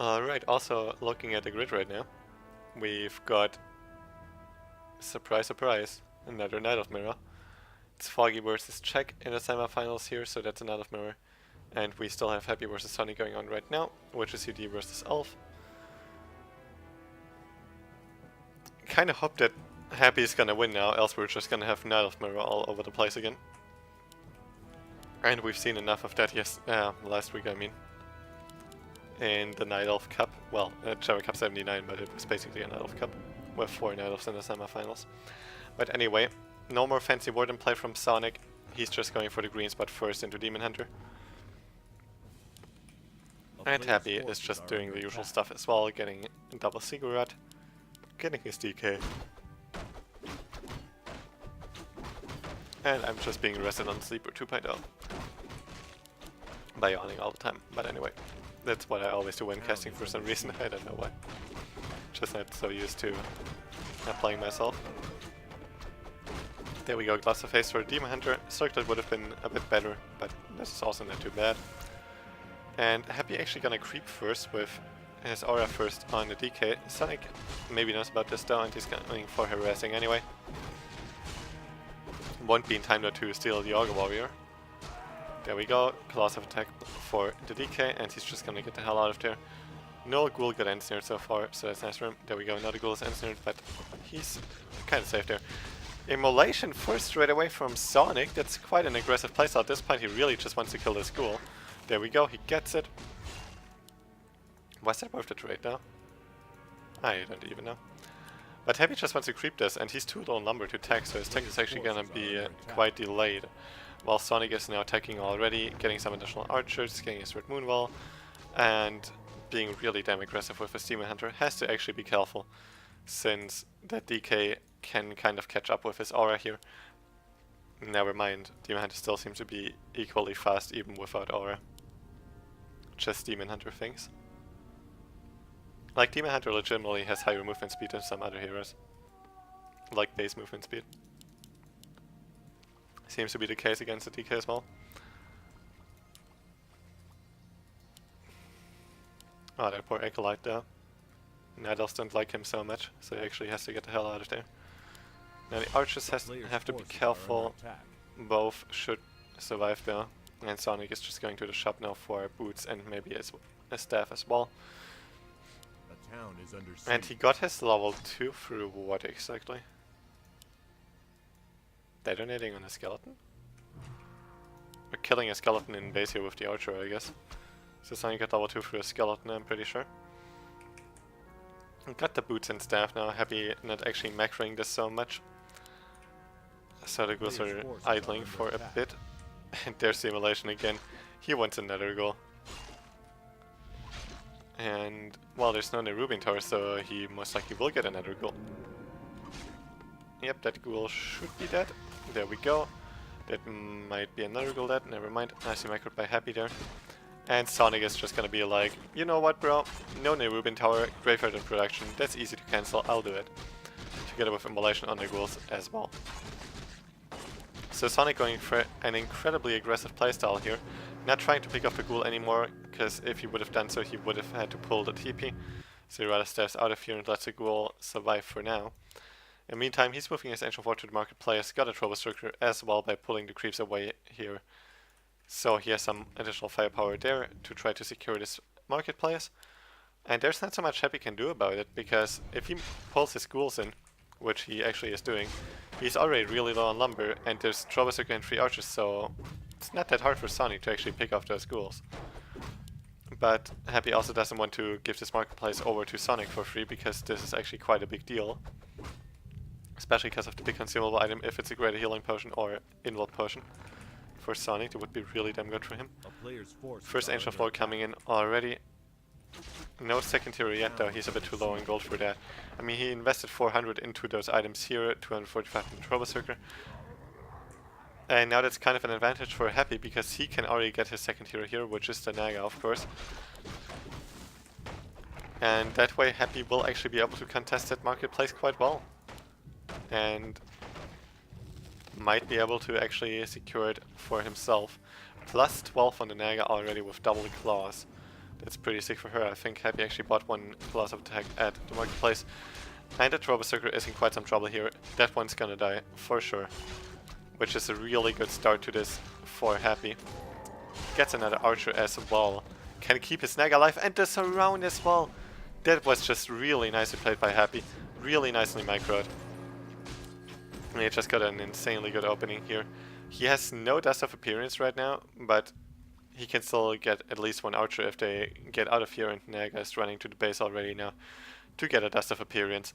Alright, also looking at the grid right now, we've got, surprise surprise, another Knight of Mirror. It's Foggy versus Check in the semifinals here, so that's a Knight of Mirror. And we still have Happy versus Sonik going on right now, which is UD versus Elf. Kinda hope that Happy is gonna win now, else we're just gonna have Knight of Mirror all over the place again. And we've seen enough of that last week, I mean. In the Night Elf Cup, well, Gera Cup 79, but it was basically a Night Elf Cup with 4 Night Elves in the semifinals. But anyway, no more fancy Warden play from Sonic. He's just going for the green spot first into Demon Hunter. And Happy is just doing the usual stuff as well, getting a double Ziggurat, getting his DK. And I'm just being Resident Sleeper 2.0 by yawning all the time, but anyway. That's what I always do when casting for some reason, I don't know why. Just not so used to playing myself. There we go, Glass of Haste for Demon Hunter. Circlet would have been a bit better, but this is also not too bad. And Happy actually gonna creep first with his aura first on the DK. Sonic maybe knows about this though, and he's going for harassing anyway. Won't be in time though to steal the Augur Warrior. There we go, Claws of Attack for the DK, and he's just gonna get the hell out of there. No ghoul got ensnared so far, so that's nice for him. There we go, another ghoul is ensnared, but he's kinda safe there. Immolation first straight away from Sonic. That's quite an aggressive playstyle. At this point he really just wants to kill this ghoul. There we go, he gets it. Was that worth the trade though? I don't even know. But Happy just wants to creep this, and he's too low in number to tech, so his tech is actually gonna be quite delayed. While Sonic is now attacking already, getting some additional archers, getting his Red Moon Wall, and being really damn aggressive with his Demon Hunter. Has to actually be careful, since that DK can kind of catch up with his aura here. Never mind, Demon Hunter still seems to be equally fast even without aura. Just Demon Hunter things. Like, Demon Hunter legitimately has higher movement speed than some other heroes. Like base movement speed. Seems to be the case against the DK as well. Oh, that poor Acolyte there. Night Elves don't like him so much, so he actually has to get the hell out of there. Now the archers have to be careful. Both should survive there. And Sonic is just going to the shop now for boots and maybe a staff as well. And he got his level 2 through what exactly? Detonating on a skeleton? Or killing a skeleton in base here with the archer, I guess. So Sonic got level 2 through a skeleton, I'm pretty sure. Got the boots and staff now, Happy not actually macroing this so much. So the ghouls are idling for a bit. And there's Simulation again. He wants another goal. And, well, there's no Nerubian Tower, so he most likely will get another goal. Yep, that ghoul should be dead. There we go. That might be another ghoul dead, never mind. Nicely microed by Happy there. And Sonic is just gonna be like, you know what, bro? No Nerubian Tower, Graveyard in production, that's easy to cancel, I'll do it. Together with Immolation on the ghouls as well. So Sonic going for an incredibly aggressive playstyle here. Not trying to pick up the ghoul anymore, because if he would have done so, he would have had to pull the TP. So he rather steps out of here and lets the ghoul survive for now. In the meantime, he's moving his Ancient War to the marketplace, got a Troublemaker as well by pulling the creeps away here. So he has some additional firepower there to try to secure this marketplace. And there's not so much Happy can do about it, because if he pulls his ghouls in, which he actually is doing, he's already really low on lumber, and there's Troublemaker and 3 archers, so it's not that hard for Sonic to actually pick off those ghouls. But Happy also doesn't want to give this marketplace over to Sonic for free, because this is actually quite a big deal. Especially because of the big consumable item, if it's a Greater Healing Potion or Invul Potion. For Sonic, that would be really damn good for him. First Ancient Floor coming in already. No second hero yet though, he's a bit too low in gold for that. I mean, he invested 400 into those items here, 245 in Troublemaker. And now that's kind of an advantage for Happy, because he can already get his second hero here, which is the Naga, of course. And that way Happy will actually be able to contest that marketplace quite well. And might be able to actually secure it for himself. Plus 12 on the Naga already with double claws. That's pretty sick for her. I think Happy actually bought one class of attack at the marketplace. And that Robo Circle is in quite some trouble here. That one's gonna die, for sure. Which is a really good start to this for Happy. Gets another Archer as well. Can keep his Snag alive, and the surround as well. That was just really nicely played by Happy. Really nicely microed. And he just got an insanely good opening here. He has no Dust of Appearance right now, but he can still get at least one Archer if they get out of here, and Naga is running to the base already now to get a Dust of Appearance.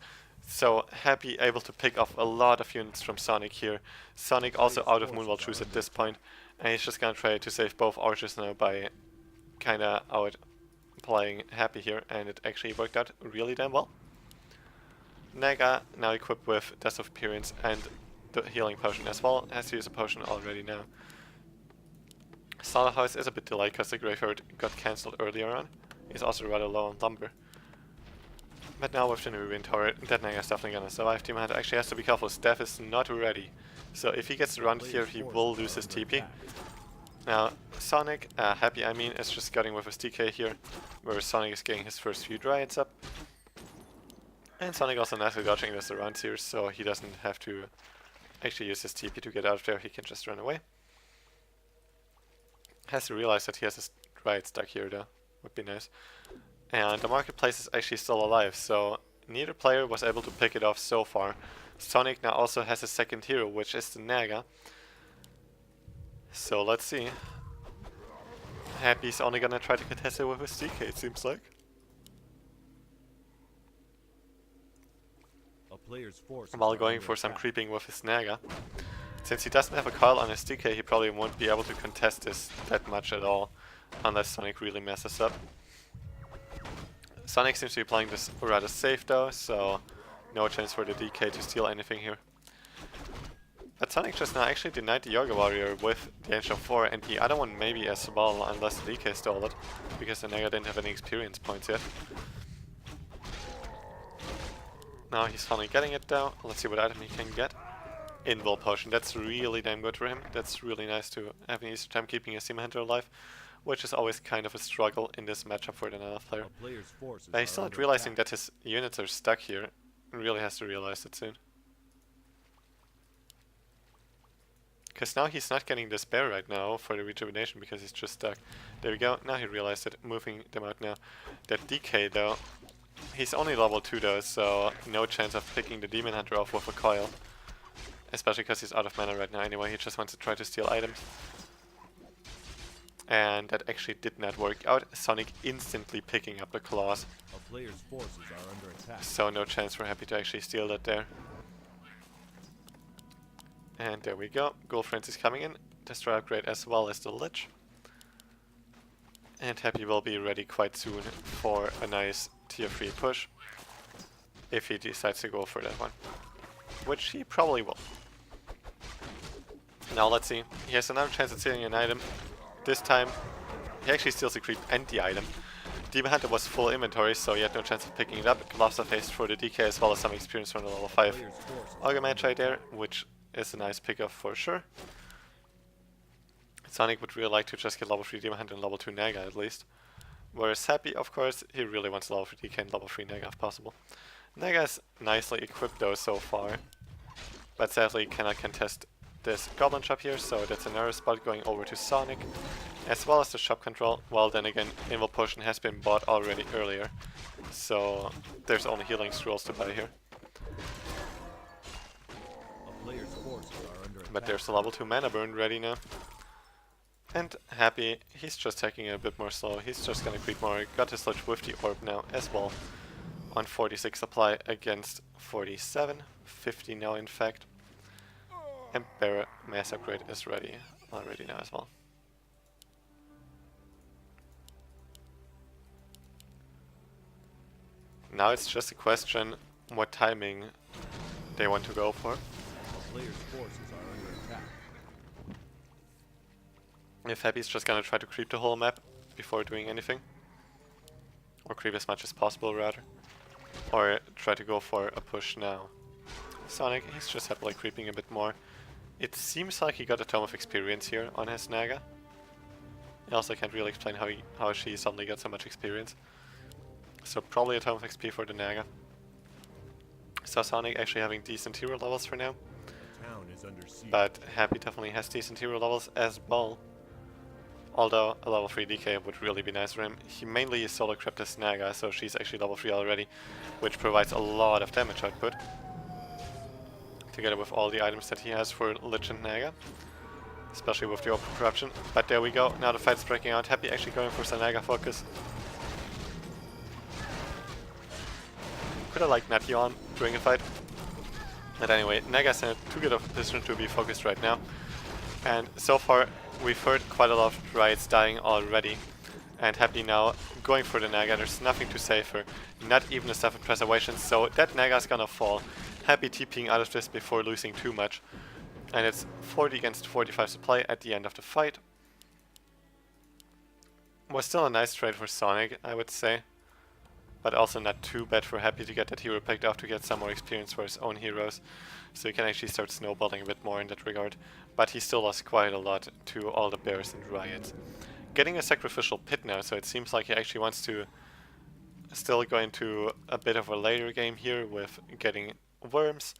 So Happy able to pick off a lot of units from Sonik here. Sonik also out of Moonwall Truce at this point, and he's just gonna try to save both Archers now by kinda outplaying Happy here, and it actually worked out really damn well. Naga, now equipped with Dust of Appearance and the healing potion as well, has to use a potion already now. Slaughterhouse is a bit delayed because the Graveyard got cancelled earlier on. He's also rather low on lumber. But now with the new Wind Tower, that Naga is definitely gonna survive. Team Hunter actually has to be careful, Steph is not ready. So if he gets surrounded here, he will lose his TP. Now, Sonic, Happy I mean, is just getting with his DK here, where Sonic is getting his first few Dryads up. And Sonic also nicely dodging the surrounds here, so he doesn't have to actually use his TP to get out of there, he can just run away. Has to realize that he has his Dryad stuck here though, would be nice. And the marketplace is actually still alive, so neither player was able to pick it off so far. Sonic now also has a second hero, which is the Naga. So let's see. Happy's only gonna try to contest it with his DK, it seems like. While going for some creeping with his Naga. Since he doesn't have a coil on his DK, he probably won't be able to contest this that much at all, unless Sonic really messes up. Sonic seems to be playing this rather safe though, so no chance for the DK to steal anything here. But Sonic just now actually denied the Yoga Warrior with the Angel of 4, and the other one maybe as well, unless the DK stole it, because the Naga didn't have any experience points yet. Now he's finally getting it though. Let's see what item he can get. Invul Potion, that's really damn good for him. That's really nice to have an easy time keeping a Seam Hunter alive, which is always kind of a struggle in this matchup for the Nana player. But he's still not realizing that his units are stuck here. Really has to realize it soon. Because now he's not getting the spare right now for the rejuvenation because he's just stuck. There we go, now he realized it, moving them out now. That DK though, he's only level 2 though, so no chance of picking the Demon Hunter off with a coil. Especially because he's out of mana right now anyway, he just wants to try to steal items. And that actually did not work out. Sonic instantly picking up the claws. So no chance for Happy to actually steal that there. And there we go. Gold Frenzy is coming in. Destroy upgrade as well as the Lich. And Happy will be ready quite soon for a nice tier 3 push. If he decides to go for that one. Which he probably will. Now let's see. He has another chance at stealing an item. This time he actually steals the creep and the item. Demon Hunter was full inventory, so he had no chance of picking it up. Gloves of Haste for the DK as well as some experience from the level 5 Auger Mage right there, which is a nice pickup for sure. Sonic would really like to just get level 3 Demon Hunter and level 2 Naga at least. Whereas Happy, of course, he really wants level 3 DK and level 3 Naga if possible. Naga is nicely equipped though so far, but sadly cannot contest this Goblin Shop here, so that's another spot going over to Sonic, as well as the shop control. Well, then again, Invul Potion has been bought already earlier, so there's only healing scrolls to buy here. But there's a level 2 mana burn ready now. And Happy, he's just taking it a bit more slow, he's just gonna creep more, got his Lich with the Orb now as well. On 46 supply against 47, 50 now in fact. And Gera mass upgrade is ready already now as well. Now it's just a question what timing they want to go for. If Happy's just gonna try to creep the whole map before doing anything. Or creep as much as possible rather. Or try to go for a push now. Sonic, he's just happily creeping a bit more. It seems like he got a Tome of Experience here on his Naga. I also can't really explain how she suddenly got so much experience. So probably a ton of XP for the Naga. So Sonic actually having decent hero levels for now. But Happy definitely has decent hero levels as well. Although a level 3 DK would really be nice for him. He mainly is solo crypt as Naga, so she's actually level 3 already, which provides a lot of damage output. Together with all the items that he has for Legend Naga. Especially with the open corruption. But there we go, now the fight's breaking out. Happy actually going for some Naga focus. Could have liked Natty on during a fight. But anyway, Naga's in too good of a position to be focused right now. And so far, we've heard quite a lot of Riots dying already. And Happy now going for the Naga. There's nothing to save her. Not even a stuff of preservation. So that Naga's gonna fall. Happy TPing out of this before losing too much. And it's 40 against 45 supply at the end of the fight. Was still a nice trade for Sonic, I would say. But also not too bad for Happy to get that hero picked off to get some more experience for his own heroes. So he can actually start snowballing a bit more in that regard. But he still lost quite a lot to all the bears and riots. Getting a sacrificial pit now, so it seems like he actually wants to still go into a bit of a later game here with getting worms.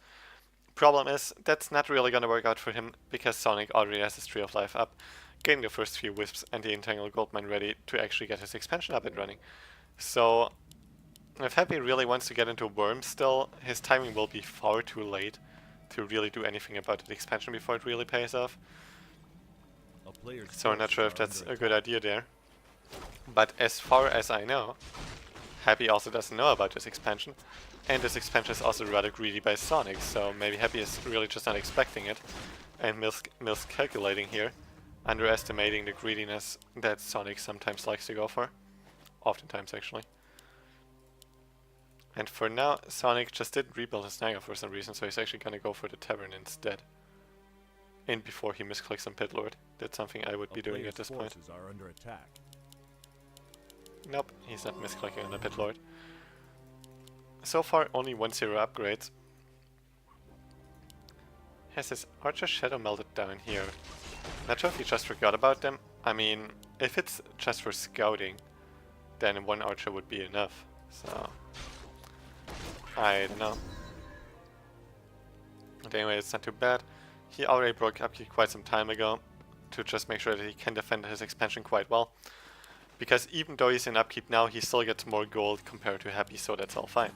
Problem is, that's not really gonna work out for him because Sonic already has his Tree of Life up, getting the first few wisps and the Entangled Goldmine ready to actually get his expansion up and running. So if Happy really wants to get into worms still, his timing will be far too late to really do anything about the expansion before it really pays off. So I'm not sure if that's a good idea there. But as far as I know, Happy also doesn't know about this expansion. And this expansion is also rather greedy by Sonic, so maybe Happy is really just not expecting it and miscalculating here, underestimating the greediness that Sonic sometimes likes to go for. Oftentimes, actually. And for now, Sonic just didn't rebuild his Naga for some reason, so he's actually gonna go for the Tavern instead. And before he misclicks on Pit Lord. That's something I would be doing at this point. Are under attack. Nope, he's not misclicking on the Pit Lord. So far, only 1-0 upgrades. Has his Archer Shadow melted down here? Not sure if he just forgot about them. I mean, if it's just for scouting, then one Archer would be enough. So I don't know. But anyway, it's not too bad. He already broke upkeep quite some time ago to just make sure that he can defend his expansion quite well. Because even though he's in upkeep now, he still gets more gold compared to Happy, so that's all fine.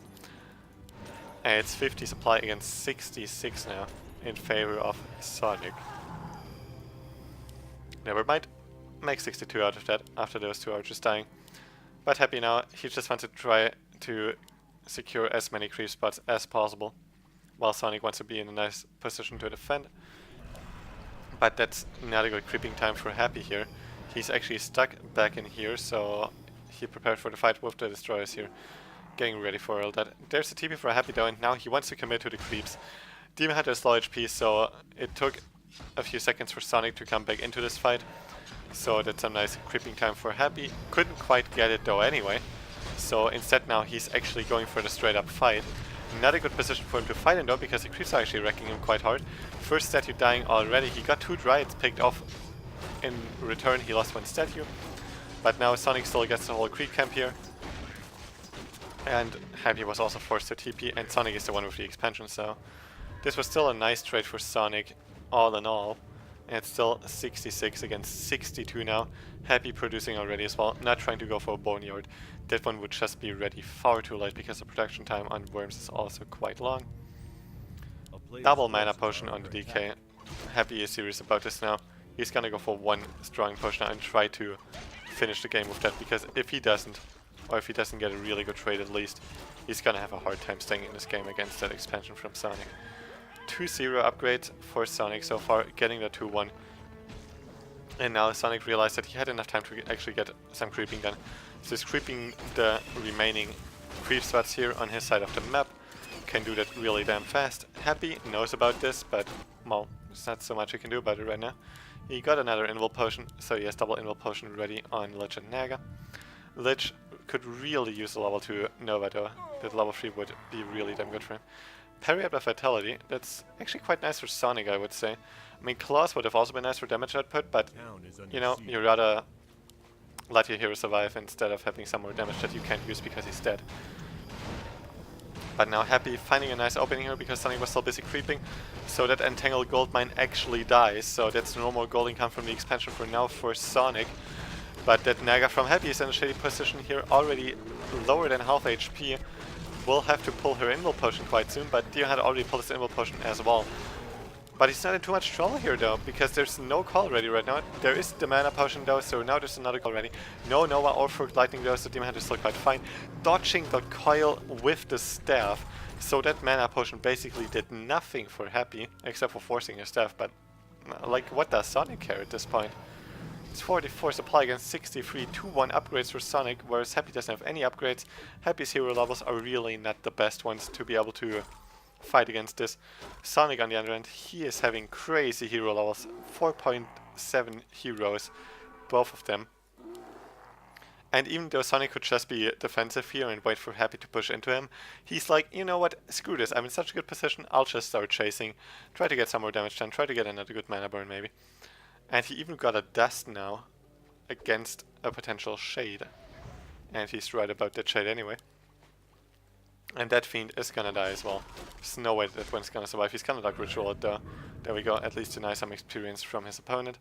And it's 50 supply against 66 now in favor of Sonic. Never mind. Make 62 out of that after those two archers dying. But Happy now, he just wants to try to secure as many creep spots as possible, while Sonic wants to be in a nice position to defend. But that's not a good creeping time for Happy here. He's actually stuck back in here, so he prepared for the fight with the destroyers here, getting ready for all that. There's a TP for Happy though, and now he wants to commit to the creeps. Demon Hunter is low HP, so it took a few seconds for Sonic to come back into this fight. So that's a nice creeping time for Happy. Couldn't quite get it though anyway. So instead now he's actually going for the straight up fight. Not a good position for him to fight in though, because the creeps are actually wrecking him quite hard. First statue dying already. He got 2 Dryads picked off. In return he lost 1 statue. But now Sonic still gets the whole creep camp here. And Happy was also forced to TP, and Sonic is the one with the expansion, so this was still a nice trade for Sonic all in all. And it's still 66 against 62 now. Happy producing already as well, not trying to go for a Boneyard. That one would just be ready far too late because the production time on worms is also quite long. Double mana potion on the DK. Happy is serious about this now. He's gonna go for 1 strong push now and try to finish the game with that, because if he doesn't, or if he doesn't get a really good trade at least, he's gonna have a hard time staying in this game against that expansion from Sonic. 2-0 upgrade for Sonic so far, getting the 2-1. And now Sonic realized that he had enough time to actually get some creeping done. So he's creeping the remaining creep spots here on his side of the map. Can do that really damn fast. Happy knows about this, but well, there's not so much he can do about it right now. He got another Invul Potion, so he has double Invul Potion ready on Legend Naga. Lich could really use a level 2 Nova though. That level 3 would be really damn good for him. Parry up of Vitality, that's actually quite nice for Sonic, I would say. I mean, Claws would have also been nice for damage output, but you know, you rather let your hero survive instead of having some more damage that you can't use because he's dead. But now Happy finding a nice opening here because Sonic was still busy creeping, so that Entangled Gold Mine actually dies, so that's no more gold income from the expansion for now for Sonic. But that Naga from Happy is in a shady position here, already lower than half HP. Will have to pull her Invul Potion quite soon, but Dio had already pulled his Invul Potion as well. But he's not in too much trouble here though, because there's no call ready right now. There is the Mana Potion though, so now there's another call ready. No Nova or Forked Lightning though, so Demon Hunter is still quite fine. Dodging the coil with the staff, so that Mana Potion basically did nothing for Happy, except for forcing his staff, but like what does Sonic care at this point? It's 44 supply against 63, 2-1 upgrades for Sonic, whereas Happy doesn't have any upgrades. Happy's hero levels are really not the best ones to be able to fight against this. Sonic on the other hand, he is having crazy hero levels, 4.7 heroes, both of them. And even though Sonic could just be defensive here and wait for Happy to push into him, he's like, you know what, screw this, I'm in such a good position, I'll just start chasing, try to get some more damage done, try to get another good mana burn maybe. And he even got a dust now against a potential shade. And he's right about that shade anyway. And that fiend is gonna die as well. There's no way that one's gonna survive. He's gonna Dark Ritual it though. There we go, at least deny some experience from his opponent.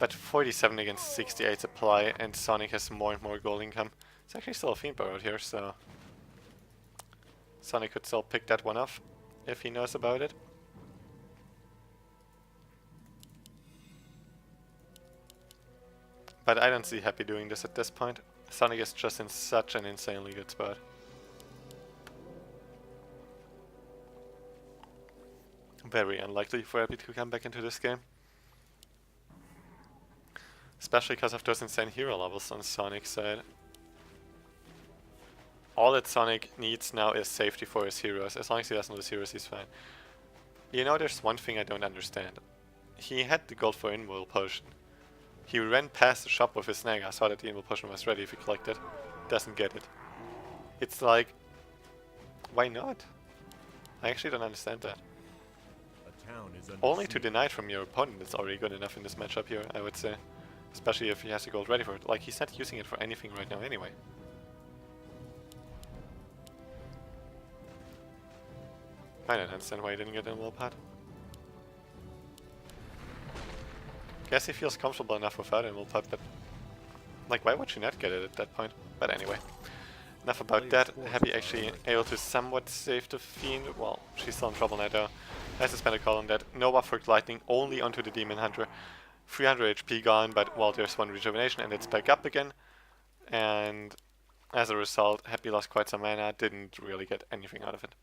But 47 against 68 supply, and Sonic has more and more gold income. It's actually still a fiend borrowed here, so Sonic could still pick that one off if he knows about it. But I don't see Happy doing this at this point. Sonic is just in such an insanely good spot. Very unlikely for Happy to come back into this game. Especially because of those insane hero levels on Sonic's side. All that Sonic needs now is safety for his heroes. As long as he doesn't lose heroes, he's fine. You know, there's one thing I don't understand. He had the gold for Invul Potion. He ran past the shop with his Naga, saw that the Invul Potion was ready if he collected. Doesn't get it. It's like, why not? I actually don't understand that. Only to deny it from your opponent is already good enough in this matchup here, I would say. Especially if he has the gold ready for it. Like, he's not using it for anything right now anyway. I don't understand why he didn't get an Invul Pad. Guess he feels comfortable enough without an Invul Pad, but like, why would you not get it at that point? But anyway, enough about that. Happy actually able to somewhat save the fiend. Well, she's still in trouble now though. Has to spend a call on that. Nova Forked Lightning only onto the Demon Hunter. 300 HP gone, but well, there's one rejuvenation and it's back up again. And as a result, Happy lost quite some mana, didn't really get anything out of it.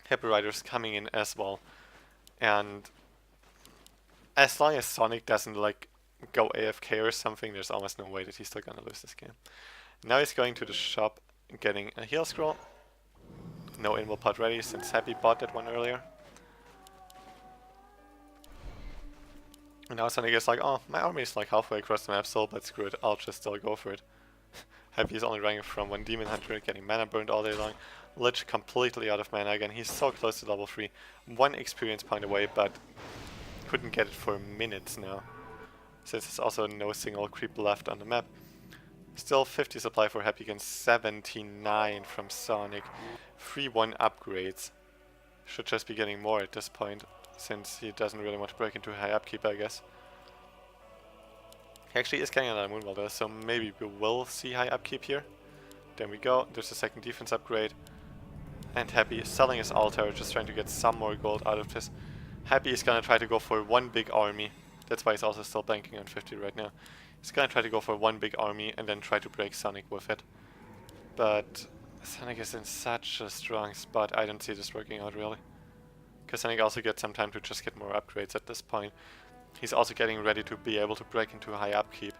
Happy Rider's coming in as well. And as long as Sonic doesn't like go AFK or something, there's almost no way that he's still gonna lose this game. Now he's going to the shop, getting a heal scroll. No Invul Pod ready since Happy bought that one earlier. And now Sonic is like, oh, my army is like halfway across the map still, but screw it, I'll just still go for it. Happy is only running from one Demon Hunter, getting mana burned all day long. Lich completely out of mana again, he's so close to level 3. 1 experience point away, but couldn't get it for minutes now. Since there's also no single creep left on the map. Still 50 supply for Happy against 79 from Sonic. 3-1 upgrades. Should just be getting more at this point, since he doesn't really want to break into high upkeep, I guess. He actually is getting another Moonwell though, so maybe we will see high upkeep here. There we go, there's a second defense upgrade. And Happy is selling his altar, just trying to get some more gold out of this. Happy is gonna try to go for one big army. That's why he's also still banking on 50 right now. He's gonna try to go for one big army and then try to break Sonic with it. But Sonic is in such a strong spot, I don't see this working out really. Because Sonic also gets some time to just get more upgrades at this point. He's also getting ready to be able to break into high upkeep.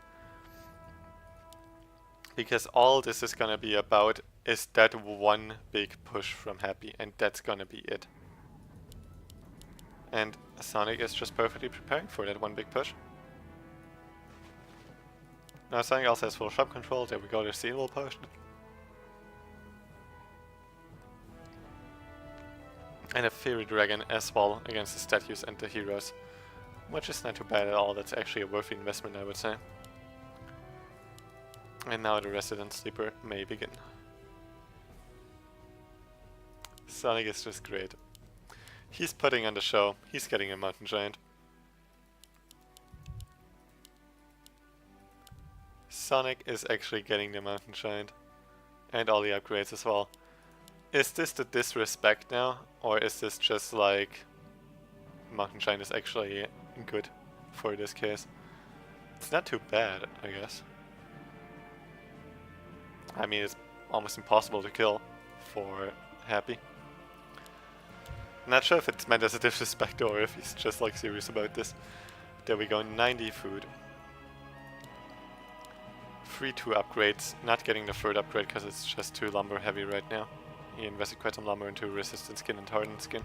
Because all this is gonna be about is that one big push from Happy, and that's gonna be it. And Sonic is just perfectly preparing for that one big push. Now Sonic also has full shop control, there we go, there's the Invul Potion. And a Fairy Dragon as well against the statues and the heroes. Which is not too bad at all, that's actually a worthy investment, I would say. And now the Resident Sleeper may begin. Sonik is just great. He's putting on the show. He's getting a Mountain Giant. Sonik is actually getting the Mountain Giant. And all the upgrades as well. Is this the disrespect now? Or is this just like... Mountain Giant is actually good for this case? It's not too bad, I guess. I mean, it's almost impossible to kill for Happy. Not sure if it's meant as a disrespect or if he's just like serious about this. There we go, 90 food. Free 2 upgrades, not getting the third upgrade because it's just too lumber heavy right now. He invested quite some lumber into resistant skin and hardened skin.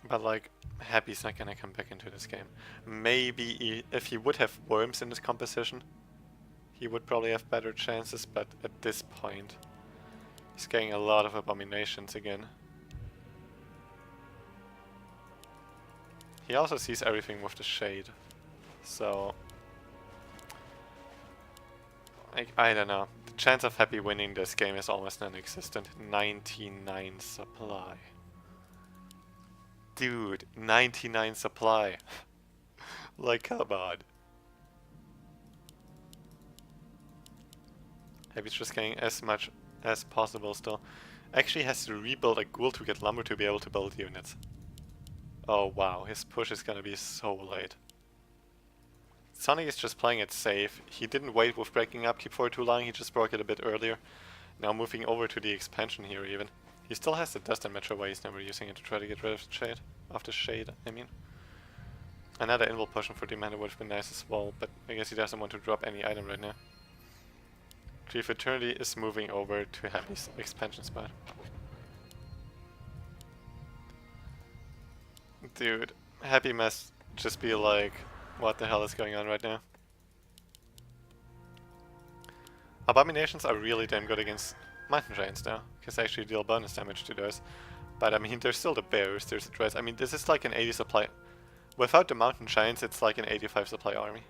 But like, Happy's not gonna come back into this game. Maybe if he would have worms in his composition, he would probably have better chances, but at this point, he's getting a lot of abominations again. He also sees everything with the shade, so... I don't know. The chance of Happy winning this game is almost non-existent. 99 supply. Dude, 99 supply. Like, come on. Happy's just getting as much as possible still. Actually has to rebuild a ghoul to get lumber to be able to build units. Oh wow, his push is gonna be so late. Sonik is just playing it safe. He didn't wait with breaking upkeep for too long, he just broke it a bit earlier. Now moving over to the expansion here even. He still has the dust and metro, why he's never using it to try to get rid of the shade. I mean. Another invul potion for the mana would have been nice as well, but I guess he doesn't want to drop any item right now. Tree of Eternity is moving over to Happy's expansion spot. Dude, Happy must just be like, what the hell is going on right now? Abominations are really damn good against Mountain Giants now, because they actually deal bonus damage to those. But I mean, there's still the bears, there's the dreads. I mean, this is like an 80 supply. Without the Mountain Giants, it's like an 85 supply army.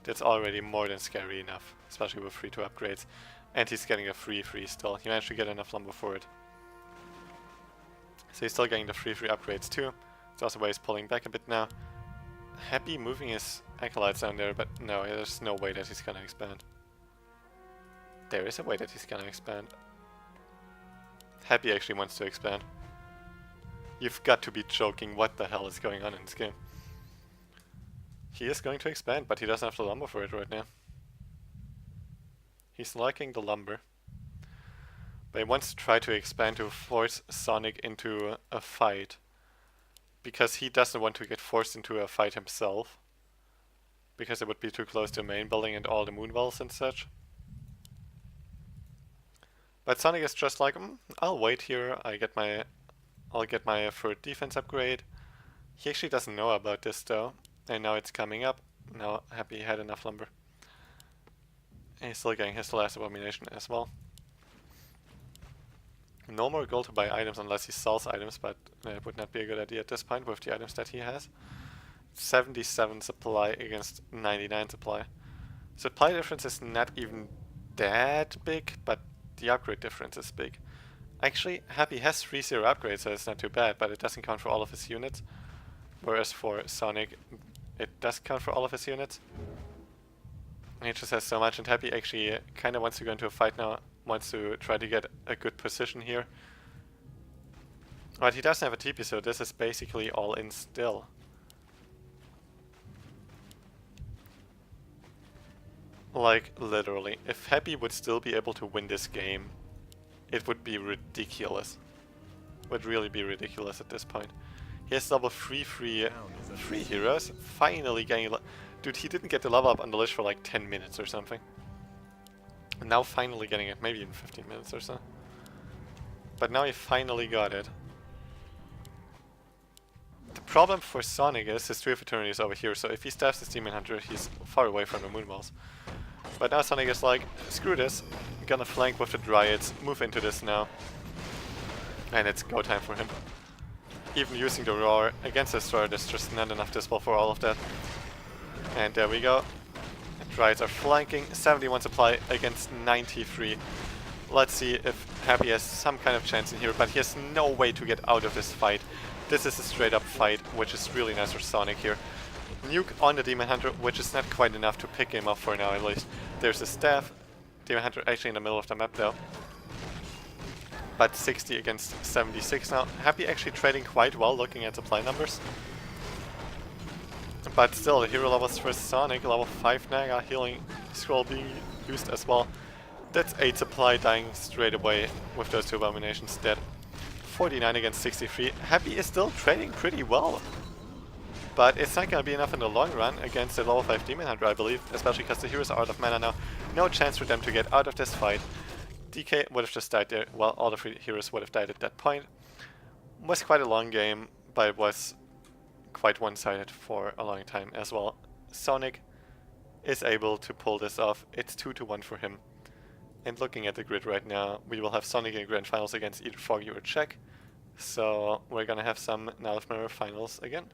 That's already more than scary enough, especially with free 2 upgrades. And he's getting a free still. He managed to get enough lumber for it. So he's still getting the free upgrades too. It's also why he's pulling back a bit now. Happy moving his acolytes down there, but no, there's no way that he's gonna expand. There is a way that he's gonna expand. Happy actually wants to expand. You've got to be joking, what the hell is going on in this game? He is going to expand, but he doesn't have the lumber for it right now. He's liking the lumber. But he wants to try to expand to force Sonik into a fight. Because he doesn't want to get forced into a fight himself. Because it would be too close to main building and all the moon wells and such. But Sonik is just like, I'll wait here, I'll get my third defense upgrade. He actually doesn't know about this though. And now it's coming up. Now Happy had enough lumber. And he's still getting his last abomination as well. No more gold to buy items unless he sells items, but it would not be a good idea at this point with the items that he has. 77 supply against 99 supply. Supply difference is not even that big, but the upgrade difference is big. Actually, Happy has 3-0 upgrades, so it's not too bad, but it doesn't count for all of his units. Whereas for Sonik, it does count for all of his units. And he just has so much, and Happy actually kind of wants to go into a fight now, wants to try to get a good position here. But he doesn't have a TP, so this is basically all in still. Like, literally. If Happy would still be able to win this game, it would be ridiculous. Would really be ridiculous at this point. He has level 3 free heroes. Finally getting... Dude, he didn't get the level up on the list for like 10 minutes or something. And now finally getting it, maybe even 15 minutes or so. But now he finally got it. The problem for Sonik is his Tree of Eternity is over here, so if he stabs this Demon Hunter, he's far away from the moon walls. But now Sonik is like, screw this, I'm gonna flank with the Dryads, move into this now. And it's go time for him. even using the Roar against the Destroyer, there's just not enough Dispel for all of that. And there we go. Droids are flanking, 71 supply against 93. Let's see if Happy has some kind of chance in here, but he has no way to get out of this fight. This is a straight up fight, which is really nice for Sonik here. Nuke on the Demon Hunter, which is not quite enough to pick him up for now at least. There's a staff. Demon Hunter actually in the middle of the map though. But 60 against 76 now. Happy actually trading quite well looking at supply numbers. But still, the hero levels for Sonik, level 5 Naga, healing scroll being used as well. That's 8 supply dying straight away with those 2 abominations dead. 49 against 63. Happy is still trading pretty well. But it's not gonna be enough in the long run against the level 5 Demon Hunter, I believe. Especially because the heroes are out of mana now. No chance for them to get out of this fight. DK would have just died there. Well, all the 3 heroes would have died at that point. Was quite a long game, but it was quite one-sided for a long time as well. Sonik is able to pull this off. It's 2-1 for him. And looking at the grid right now, we will have Sonik in Grand Finals against either Foggy or Czech. So we're gonna have some Night of Mirror finals again.